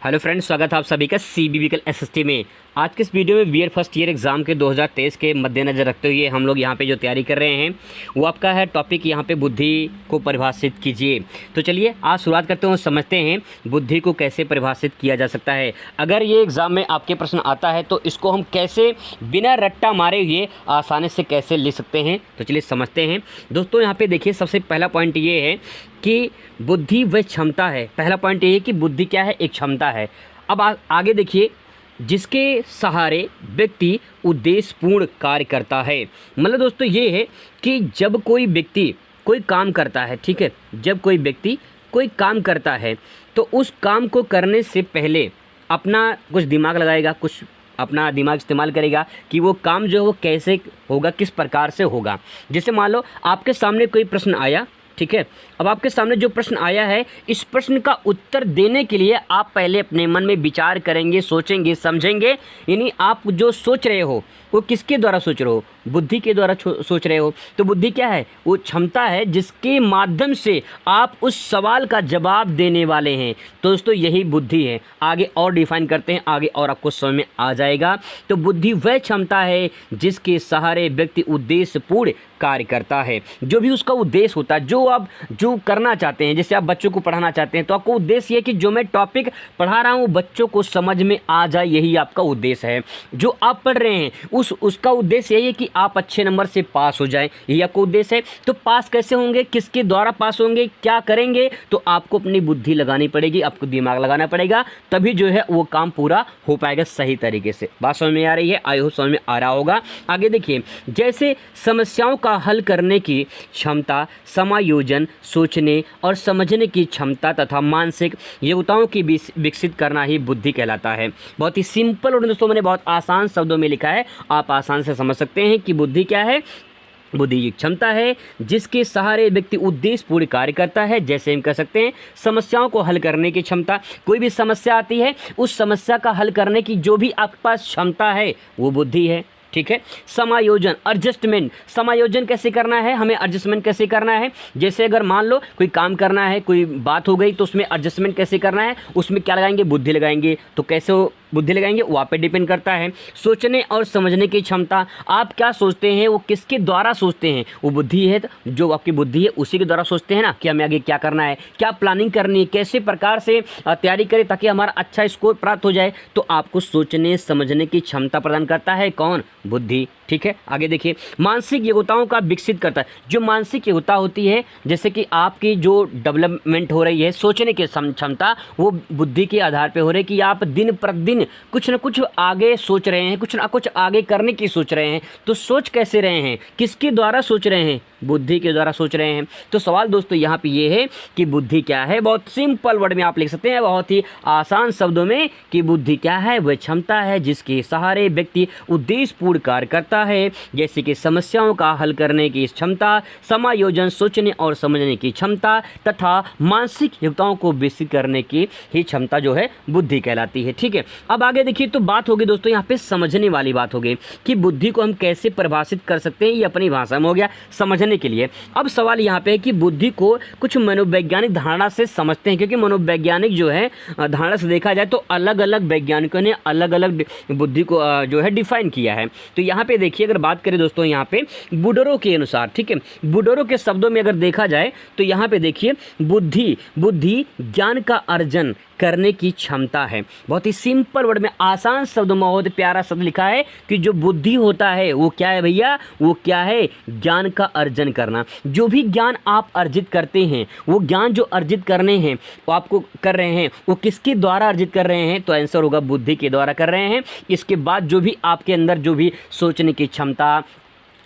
Hello friends, स्वागत है आप सभी का सीबीवीकल एसएसटी में। आज के इस वीडियो में बीएड फर्स्ट ईयर एग्ज़ाम के 2023 के मद्देनज़र रखते हुए हम लोग यहाँ पे जो तैयारी कर रहे हैं वो आपका है टॉपिक यहाँ पे बुद्धि को परिभाषित कीजिए। तो चलिए आज शुरुआत करते हैं और समझते हैं बुद्धि को कैसे परिभाषित किया जा सकता है। अगर ये एग्ज़ाम में आपके प्रश्न आता है तो इसको हम कैसे बिना रट्टा मारे हुए आसानी से कैसे लिख सकते हैं, तो चलिए समझते हैं। दोस्तों यहाँ पर देखिए, सबसे पहला पॉइंट ये है कि बुद्धि वह क्षमता है। पहला पॉइंट ये है कि बुद्धि क्या है, एक क्षमता है। अब आगे देखिए, जिसके सहारे व्यक्ति उद्देश्यपूर्ण कार्य करता है। मतलब दोस्तों ये है कि जब कोई व्यक्ति कोई काम करता है, ठीक है, जब कोई व्यक्ति कोई काम करता है तो उस काम को करने से पहले अपना कुछ दिमाग लगाएगा, कुछ अपना दिमाग इस्तेमाल करेगा कि वो काम जो है वो कैसे होगा, किस प्रकार से होगा। जैसे मान लो आपके सामने कोई प्रश्न आया, ठीक है। अब आपके सामने जो प्रश्न आया है, इस प्रश्न का उत्तर देने के लिए आप पहले अपने मन में विचार करेंगे, सोचेंगे, समझेंगे। यानी आप जो सोच रहे हो वो किसके द्वारा सोच रहे हो, बुद्धि के द्वारा सोच रहे हो। तो बुद्धि क्या है, वो क्षमता है जिसके माध्यम से आप उस सवाल का जवाब देने वाले हैं। तो दोस्तों यही बुद्धि है। आगे और डिफाइन करते हैं, आगे और आपको समझ में आ जाएगा। तो बुद्धि वह क्षमता है जिसके सहारे व्यक्ति उद्देश्यपूर्ण कार्य करता है। जो भी उसका उद्देश्य होता है, जो आप जो करना चाहते हैं, जैसे आप बच्चों को पढ़ाना चाहते हैं तो आपको उद्देश्य ये कि जो मैं टॉपिक पढ़ा रहा हूँ बच्चों को समझ में आ जाए, यही आपका उद्देश्य है। जो आप पढ़ रहे हैं उसका उद्देश्य यही है कि आप अच्छे नंबर से पास हो जाएं, यही आपका उद्देश्य है। तो पास कैसे होंगे, किसके द्वारा पास होंगे, क्या करेंगे, तो आपको अपनी बुद्धि लगानी पड़ेगी, आपको दिमाग लगाना पड़ेगा, तभी जो है वो काम पूरा हो पाएगा सही तरीके से। बात समझ में आ रही है, आई होप समझ में आ रहा होगा। आगे देखिए, जैसे समस्याओं का हल करने की क्षमता, समायोजन, सोचने और समझने की क्षमता तथा मानसिक योग्यताओं की विकसित करना ही बुद्धि कहलाता है। बहुत ही सिंपल और दोस्तों मैंने बहुत आसान शब्दों में लिखा है, आप आसान से समझ सकते हैं कि बुद्धि क्या है। बुद्धि एक क्षमता है जिसके सहारे व्यक्ति उद्देश्यपूर्ण कार्य करता है। जैसे हम कह सकते हैं समस्याओं को हल करने की क्षमता, कोई भी समस्या आती है उस समस्या का हल करने की जो भी आपके पास क्षमता है वो बुद्धि है, ठीक है। समायोजन, एडजस्टमेंट, समायोजन कैसे करना है, हमें एडजस्टमेंट कैसे करना है। जैसे अगर मान लो कोई काम करना है, कोई बात हो गई तो उसमें एडजस्टमेंट कैसे करना है, उसमें क्या लगाएंगे, बुद्धि लगाएंगे। तो कैसे बुद्धि लगाएंगे वो आप पे डिपेंड करता है। सोचने और समझने की क्षमता, आप क्या सोचते हैं वो किसके द्वारा सोचते हैं, वो बुद्धि है। जो आपकी बुद्धि है उसी के द्वारा सोचते हैं ना कि हमें आगे क्या करना है, क्या प्लानिंग करनी है, कैसे प्रकार से तैयारी करें ताकि हमारा अच्छा स्कोर प्राप्त हो जाए। तो आपको सोचने समझने की क्षमता प्रदान करता है कौन, बुद्धि, ठीक है। आगे देखिए, मानसिक योग्यताओं का विकसित करता है। जो मानसिक योग्यता होती है, जैसे कि आपकी जो डेवलपमेंट हो रही है सोचने की क्षमता, वो बुद्धि के आधार पे हो रही है कि आप दिन प्रतिदिन कुछ न कुछ आगे सोच रहे हैं, कुछ ना कुछ आगे करने की सोच रहे हैं। तो सोच कैसे रहे हैं, किसके द्वारा सोच रहे हैं, बुद्धि के द्वारा सोच रहे हैं। तो सवाल दोस्तों यहाँ पे ये है कि बुद्धि क्या है। बहुत सिंपल वर्ड में आप लिख सकते हैं, बहुत ही आसान शब्दों में, कि बुद्धि क्या है, वह क्षमता है जिसके सहारे व्यक्ति उद्देश्यपूर्ण कार्य करता है। जैसे कि समस्याओं का हल करने की क्षमता, समायोजन, सोचने और समझने की क्षमता तथा मानसिक योग्यताओं को विकसित करने की ही क्षमता जो है बुद्धि कहलाती है, ठीक है। अब आगे देखिए, तो बात होगी दोस्तों यहाँ पे समझने वाली बात होगी कि बुद्धि को हम कैसे परिभाषित कर सकते हैं। ये अपनी भाषा में हो गया समझने के लिए। अब सवाल यहाँ पे है कि बुद्धि को कुछ मनोवैज्ञानिक धारणा से समझते हैं, क्योंकि मनोवैज्ञानिक जो है धारणा से देखा जाए तो अलग अलग वैज्ञानिकों ने अलग अलग बुद्धि को जो है डिफाइन किया है। तो यहाँ पे देखिए, अगर बात करें दोस्तों यहाँ पे बुडरो के अनुसार, ठीक है, बुडरो के शब्दों में अगर देखा जाए तो यहाँ पे देखिए, बुद्धि ज्ञान का अर्जन करने की क्षमता है। बहुत ही सिंपल वर्ड में, आसान शब्दों में बहुत प्यारा शब्द लिखा है कि जो बुद्धि होता है वो क्या है भैया, वो क्या है, ज्ञान का अर्जन करना। जो भी ज्ञान आप अर्जित करते हैं, वो ज्ञान जो अर्जित करने हैं वो आपको कर रहे हैं, वो किसके द्वारा अर्जित कर रहे हैं, तो आंसर होगा बुद्धि के द्वारा कर रहे हैं। इसके बाद जो भी आपके अंदर जो भी सोचने की क्षमता,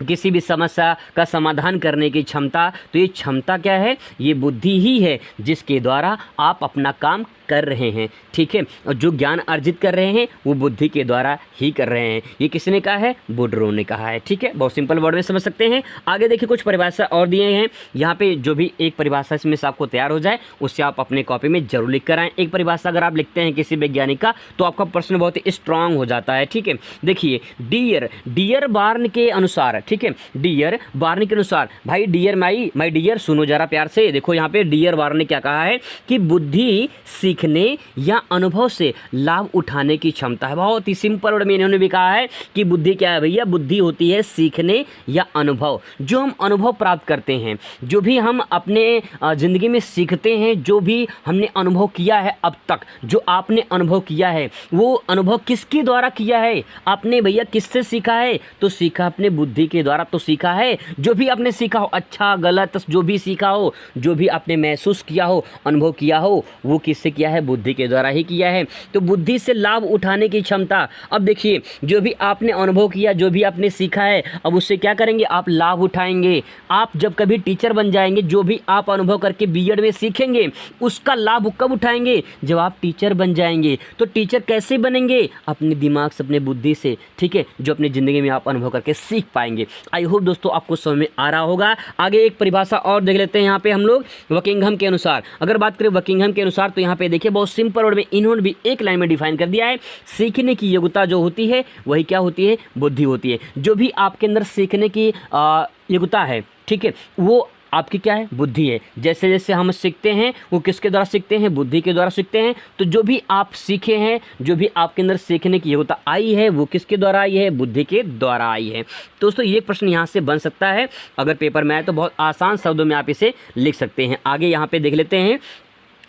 किसी भी समस्या का समाधान करने की क्षमता, तो ये क्षमता क्या है, ये बुद्धि ही है जिसके द्वारा आप अपना काम कर रहे हैं, ठीक है। और जो ज्ञान अर्जित कर रहे हैं वो बुद्धि के द्वारा ही कर रहे हैं। ये किसने कहा है, बुडरो ने कहा है, ठीक है। बहुत सिंपल वर्ड में समझ सकते हैं। आगे देखिए, कुछ परिभाषा और दिए हैं यहाँ पे, जो भी एक परिभाषा इसमें से आपको तैयार हो जाए उससे आप अपने कॉपी में जरूर लिख कर आएँ। एक परिभाषा अगर आप लिखते हैं किसी वैज्ञानिक का तो आपका प्रश्न बहुत ही स्ट्रांग हो जाता है, ठीक है। देखिए, डियर बार्न के अनुसार, ठीक है, डियर बार्न के अनुसार, भाई डियर माई डियर सुनो जरा प्यार से। देखो यहाँ पे डियर बार्न ने क्या कहा है कि बुद्धि सीखने या अनुभव से लाभ उठाने की क्षमता है। बहुत ही सिंपल वर्ड में इन्होंने भी कहा है कि बुद्धि क्या है भैया, बुद्धि होती है सीखने या अनुभव। जो हम अनुभव प्राप्त करते हैं, जो भी हम अपने ज़िंदगी में सीखते हैं, जो भी हमने अनुभव किया है अब तक, जो आपने अनुभव किया है वो अनुभव किसके द्वारा किया है? आपने भैया किससे सीखा है? तो सीखा अपने बुद्धि के द्वारा तो सीखा है। जो भी आपने सीखा हो, अच्छा गलत जो भी सीखा हो, जो भी आपने महसूस किया हो, अनुभव किया हो, वो किससे किया है? बुद्धि के द्वारा ही किया है। तो बुद्धि से लाभ उठाने की क्षमता। अब देखिए, जो भी आपने अनुभव किया, जो भी आपने सीखा है, अब उससे क्या करेंगे? आप लाभ उठाएंगे। आप जब कभी टीचर बन जाएंगे, जो भी आप अनुभव करके बीएड में सीखेंगे उसका लाभ कब उठाएंगे? जब आप टीचर बन जाएंगे। तो टीचर कैसे बनेंगे? अपने दिमाग से, अपने बुद्धि से, ठीक है, जो अपनी ज़िंदगी में आप अनुभव करके सीख पाएंगे। आई होप दोस्तों आपको समझ में आ रहा होगा। आगे एक परिभाषा और देख लेते हैं यहाँ पे हम लोग बकिंघम के अनुसार। अगर बात करें बकिंघम के अनुसार तो यहाँ पे देखिए बहुत सिंपल वर्ड में इन्होंने भी एक लाइन में डिफाइन कर दिया है। सीखने की योग्यता जो होती है वही क्या होती है? बुद्धि होती है। जो भी आपके अंदर सीखने की योग्यता है, ठीक है, वो आपकी क्या है? बुद्धि है। जैसे जैसे हम सीखते हैं वो किसके द्वारा सीखते हैं? बुद्धि के द्वारा सीखते हैं। तो जो भी आप सीखे हैं, जो भी आपके अंदर सीखने की योग्यता आई है वो किसके द्वारा आई है? बुद्धि के द्वारा आई है। दोस्तों ये प्रश्न यहाँ से बन सकता है, अगर पेपर में आए तो बहुत आसान शब्दों में आप इसे लिख सकते हैं। आगे यहाँ पे देख लेते हैं,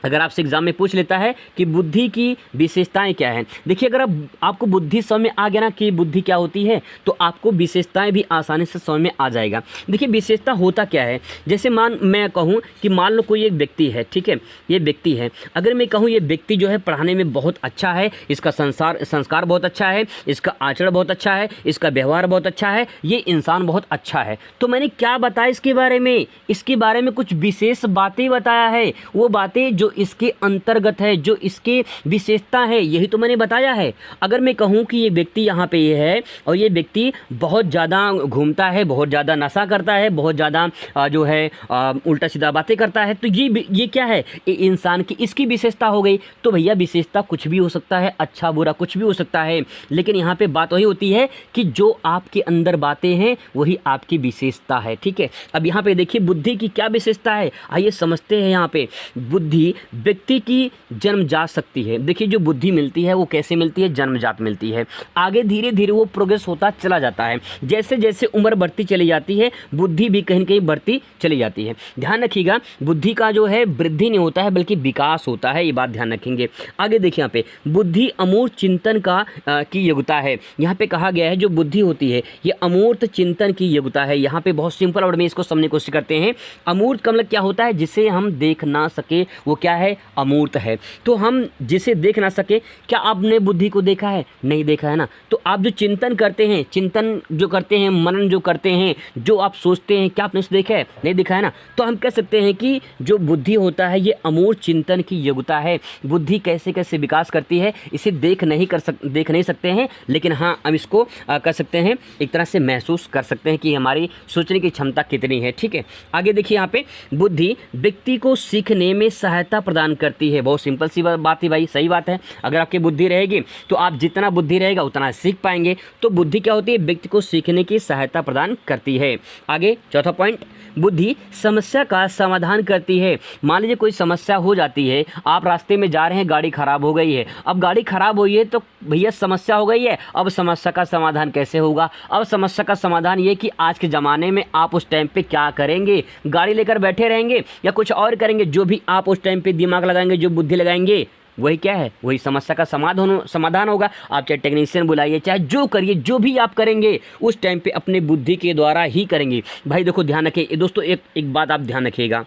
अगर आपसे एग्जाम में पूछ लेता है कि बुद्धि की विशेषताएं क्या हैं। देखिए, अगर आपको बुद्धि समझ में आ गया ना कि बुद्धि क्या होती है, तो आपको विशेषताएं भी आसानी से समझ में आ जाएगा। देखिए विशेषता होता क्या है, जैसे मैं कहूँ कि मान लो कोई एक व्यक्ति है, ठीक है, ये व्यक्ति है, अगर मैं कहूँ ये व्यक्ति जो है पढ़ाने में बहुत अच्छा है, इसका संस्कार बहुत अच्छा है, इसका आचरण बहुत अच्छा है, इसका व्यवहार बहुत अच्छा है, ये इंसान बहुत अच्छा है, तो मैंने क्या बताया इसके बारे में? इसके बारे में कुछ विशेष बातें बताया है। वो बातें जो इसके अंतर्गत है, जो इसके विशेषता है, यही तो मैंने बताया है। अगर मैं कहूँ कि ये व्यक्ति यहाँ पे ये है और ये व्यक्ति बहुत ज़्यादा घूमता है, बहुत ज़्यादा नशा करता है, बहुत ज़्यादा जो है उल्टा सीधा बातें करता है, तो ये क्या है? ये इंसान की इसकी विशेषता हो गई। तो भैया विशेषता कुछ भी हो सकता है, अच्छा बुरा कुछ भी हो सकता है, लेकिन यहाँ पे बात वही होती है कि जो आपके अंदर बातें हैं वही आपकी विशेषता है, ठीक है। अब यहाँ पे देखिए बुद्धि की क्या विशेषता है, आइए समझते हैं। यहाँ पे बुद्धि व्यक्ति की जन्मजात शक्ति है। देखिए जो बुद्धि मिलती है वो कैसे मिलती है? जन्मजात मिलती है। आगे धीरे धीरे वो प्रोग्रेस होता चला जाता है। जैसे जैसे उम्र बढ़ती चली जाती है, बुद्धि भी कहीं न कहीं बढ़ती चली जाती है। ध्यान रखिएगा, बुद्धि का जो है वृद्धि नहीं होता है बल्कि विकास होता है, ये बात ध्यान रखेंगे। आगे देखिए यहाँ पे बुद्धि अमूर्त चिंतन की योग्यता है। यहाँ पे कहा गया है जो बुद्धि होती है ये अमूर्त चिंतन की योग्यता है। यहाँ पे बहुत सिंपल वर्ड में इसको समझने की कोशिश करते हैं। अमूर्त का मतलब क्या होता है? जिसे हम देख ना सके वो क्या है? अमूर्त है। तो हम जिसे देख ना सके, क्या आपने बुद्धि को देखा है? नहीं देखा है ना। तो आप जो चिंतन करते हैं, चिंतन जो करते हैं, मनन जो करते हैं, जो आप सोचते हैं, क्या आपने उसे देखा है? नहीं देखा है ना। तो हम कह सकते हैं कि जो बुद्धि होता है ये अमूर्त चिंतन की योग्यता है। बुद्धि कैसे कैसे विकास करती है इसे देख नहीं सकते हैं, लेकिन हाँ हम इसको कर सकते हैं, एक तरह से महसूस कर सकते हैं कि हमारी सोचने की क्षमता कितनी है, ठीक है। आगे देखिए यहाँ पे बुद्धि व्यक्ति को सीखने में सहायता प्रदान करती है। बहुत सिंपल सी बात है भाई, सही बात है। अगर आपकी बुद्धि रहेगी तो आप जितना बुद्धि रहेगा उतना सीख पाएंगे। तो बुद्धि क्या होती है? व्यक्ति को सीखने की सहायता प्रदान करती है। आगे चौथा पॉइंट, बुद्धि समस्या का समाधान करती है। मान लीजिए कोई समस्या हो जाती है, आप रास्ते में जा रहे हैं, गाड़ी खराब हो गई है। अब गाड़ी खराब हुई है तो भैया समस्या हो गई है। अब समस्या का समाधान कैसे होगा? अब समस्या का समाधान ये कि आज के ज़माने में आप उस टाइम पे क्या करेंगे? गाड़ी लेकर बैठे रहेंगे या कुछ और करेंगे? जो भी आप उस टाइम पे दिमाग लगाएंगे, जो बुद्धि लगाएंगे, वही क्या है? वही समस्या का समाधान होगा। आप चाहे टेक्नीशियन बुलाइए, चाहे जो करिए, जो भी आप करेंगे उस टाइम पे अपने बुद्धि के द्वारा ही करेंगे। भाई देखो ध्यान रखिए दोस्तों, एक बात आप ध्यान रखिएगा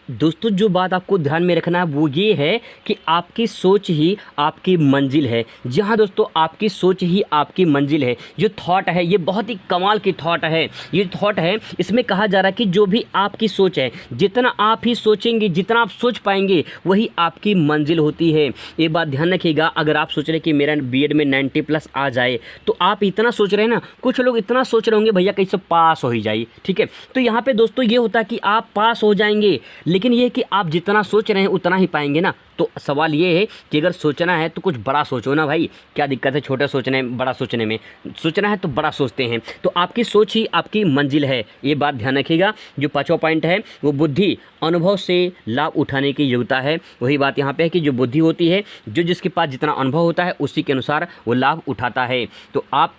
दोस्तों, जो बात आपको ध्यान में रखना है वो ये है कि आपकी सोच ही आपकी मंजिल है। जी हाँ दोस्तों, आपकी सोच ही आपकी मंजिल है। जो थॉट है ये बहुत ही कमाल की थॉट है। ये थॉट है, इसमें कहा जा रहा है कि जो भी आपकी सोच है, जितना आप ही सोचेंगे, जितना आप सोच पाएंगे वही आपकी मंजिल होती है। ये बात ध्यान रखिएगा। अगर आप सोच रहे कि मेरा बीएड में 90+ आ जाए, तो आप इतना सोच रहे हैं ना, कुछ लोग इतना सोच रहे होंगे भैया कैसे पास हो ही जाए, ठीक है। तो यहाँ पे दोस्तों ये होता है कि आप पास हो जाएंगे, लेकिन ये है कि आप जितना सोच रहे हैं उतना ही पाएंगे ना। तो सवाल ये है कि अगर सोचना है तो कुछ बड़ा सोचो ना भाई, क्या दिक्कत है छोटा सोचने में, बड़ा सोचने में। सोचना है तो बड़ा सोचते हैं। तो आपकी सोच ही आपकी मंजिल है, ये बात ध्यान रखिएगा। जो 5वां पॉइंट है वो बुद्धि अनुभव से लाभ उठाने की योग्यता है। वही बात यहाँ पे है कि जो बुद्धि होती है, जो जिसके पास जितना अनुभव होता है उसी के अनुसार वो लाभ उठाता है। तो आप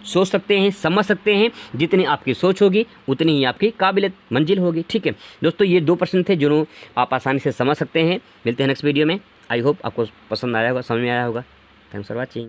सोच सकते हैं, समझ सकते हैं, जितनी आपकी सोच होगी उतनी ही आपकी काबिलियत मंजिल होगी। ठीक है दोस्तों, ये 2 प्रश्न थे जो आप आसानी से समझ सकते हैं। मिलते हैं नेक्स्ट वीडियो में। आई होप आपको पसंद आया होगा, समझ में आया होगा। Thanks for watching.